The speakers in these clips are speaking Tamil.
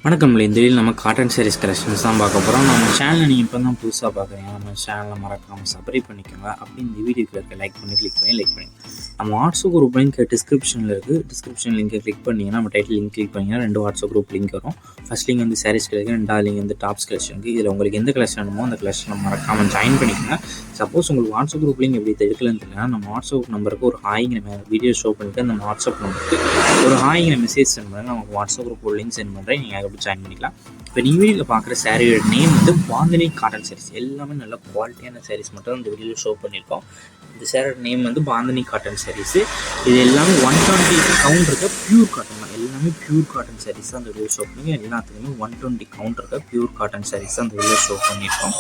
வணக்கம். இந்த வீடியோவில் நம்ம காட்டன் சாரீஸ் கலெக்ஷன்ஸ் தான் பார்க்க போகிறோம். நம்ம சேனலை நீங்கள் இப்போ தான் புதுசாக பார்க்குறீங்க, நம்ம சேனலை மறக்காமல் சப்ஸ்கிரைப் பண்ணிக்கோங்க. அப்படி இந்த வீடியோக்கு இருக்க லைக் பண்ணி லைக் பண்ணி நம்ம வாட்ஸ்அப் குரூப் லிங்க் டிஸ்கிரிப்ஷனில் இருக்குது. டிஸ்கிரிப்ஷன் லிங்கை கிளிக் பண்ணிங்கன்னா நம்ம டைட்டில் லிங்க் கிளிக் பண்ணிங்கன்னா 2 வாட்ஸ்அப் குரூப் லிங்க் வரும். ஃபஸ்ட் லிங்க் வந்து சாரீஸ் கலெக்ஷன், 2வது லிங்க் வந்து டாப்ஸ் கலெக்ஷனுக்கு. இதில் உங்களுக்கு எந்த கலெக்ஷன் வேணுமோ அந்த கலெக்ஷனை மறக்காமல் ஜாயின் பண்ணிக்கோங்க. சப்போஸ் உங்களுக்கு வாட்ஸ்அப் குரூப் லிங்க் எப்படி எடுக்கலன்னு தெரியல, நம்ம வாட்ஸ்அப் நம்பருக்கு ஒரு ஹாய்ங்கிற வீடியோ ஷோ பண்ணிவிட்டு அந்த வாட்ஸ்அப் நம்பருக்கு ஒரு ஹாய்ங்கிற மெசேஜ் சென்ட் பண்ணுங்கள். நமக்கு வாட்ஸ்அப் குரூப் ஒரு லிங்க் சென்ட் பண்ணுறேன், நீங்கள் எப்படி ஜாயின் பண்ணிக்கலாம். இப்போ நீங்கள் வீடியோவில் பார்க்குற சாரியோட நேம் வந்து பாந்தினி காட்டன் சாரீஸ். எல்லாமே நல்ல குவாலிட்டியான சாரீஸ் மட்டும் இந்த வீடியோவில் ஷோ பண்ணியிருக்கோம். இந்த சாரியோட நேம் வந்து பாந்தினி காட்டன் சாரீஸு. இது எல்லாமே 120 கவுண்ட் இருக்க பியூர் காட்டன் தான். எல்லாமே பியூர் காட்டன் சாரீஸ் தான் அந்த வீடியோ ஷோ பண்ணி எல்லாத்துக்குமே 120 கவுண்ட் இருக்க பியூர் காட்டன் சாரீஸ் தான் அந்த வீடியோ ஷோ பண்ணியிருக்கோம்.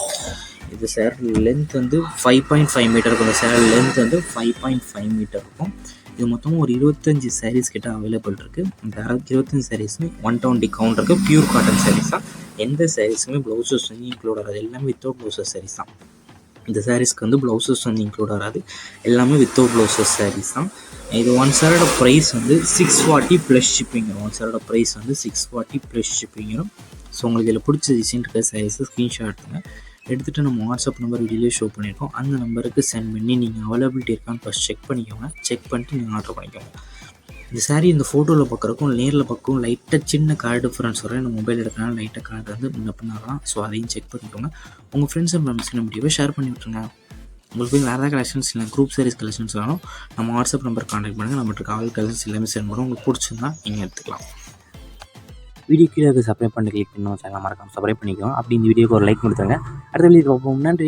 இது சேர் லென்த் வந்து 5.5 மீட்டர் இருக்கும். இந்த சேர் லென்த் வந்து 5.5 மீட்டர் இருக்கும். இது மொத்தமாக ஒரு 25 சாரீஸ் கிட்ட அவைலபிள் இருக்குது. இந்த 25 சாரீஸுமே 120 கவுண்ட் இருக்குது. பியூர் காட்டன் சாரீஸ் தான். எந்த சாரீஸுமே ப்ளவுசஸ் வந்து இன்க்ளூட் ஆகாது. எல்லாமே வித்தவுட் ப்ளவுசஸ் சாரீஸ் தான். இந்த சாரீஸ்க்கு வந்து ப்ளவுசஸ் வந்து இன்க்ளூட் ஆகாது. எல்லாமே வித்தவுட் ப்ளவுசஸ் சாரீஸ் தான். இது ஒன் சாரோட ப்ரைஸ் வந்து 640 ப்ளஸ் ஷிப்பிங் வரும். ஒன் சாரோட ப்ரைஸ் வந்து 640 ப்ளஸ் ஷிப்பிங் வரும். ஸோ உங்களுக்கு இதில் பிடிச்ச டிசைன் இருக்க சாரீஸை ஸ்க்ரீன்ஷாட் எடுத்துங்க. எடுத்துகிட்டு நம்ம வாட்ஸ்அப் நம்பர் வீடியோலேயே ஷோ பண்ணியிருக்கோம். அந்த நம்பருக்கு சென்ட் பண்ணி நீங்கள் அவைலபிலிட்டி இருக்கான்னு ஃபஸ்ட் செக் பண்ணிக்கோங்க. செக் பண்ணிட்டு நீங்கள் ஆர்டர் பண்ணிக்கோங்க. இந்த சாரீ இந்த ஃபோட்டோவில் பார்க்குறக்கும் நேரில் பார்க்கவும் லைட்டாக சின்ன கலர் டிஃப்ரென்ஸ் வரும். இந்த மொபைல் எடுக்கிறனால லைட்டாக கலர் வந்து முன்ன பண்ணலாம். ஸோ அதையும் செக் பண்ணிக்கோங்க. உங்கள் ஃப்ரெண்ட்ஸ் அண்ட் ஃபேமிலிஸ்க்கு நம்ம ஷேர் பண்ணி விட்டுருங்க. உங்களுக்கு வேறு ஏதாவது கலெக்ஷன்ஸ் இல்லை, குரூப் சாரீஸ் கலெக்ஷன்ஸ் வேணும், நம்ம வாட்ஸ்அப் நம்பர் கான்டாக்ட் பண்ணுங்கள். நம்மகிட்ட ஆல் கலெக்ஷன்ஸ் எல்லாமே சென்ட் பண்ணுவோம். உங்களுக்கு பிடிச்சிருந்தா நீங்கள் எடுத்துக்கலாம். வீடியோ கீழே சப்ஸ்கிரைப் பண்ணி கிளிக் பண்ணி சேனல் மறக்காமல் சப்ஸ்கிரைப் பண்ணிக்கோங்க. அப்படி இந்த வீடியோக்கு ஒரு லைக் கொடுத்துருங்க. அடுத்த வீடியோ பார்ப்போம். நன்றி.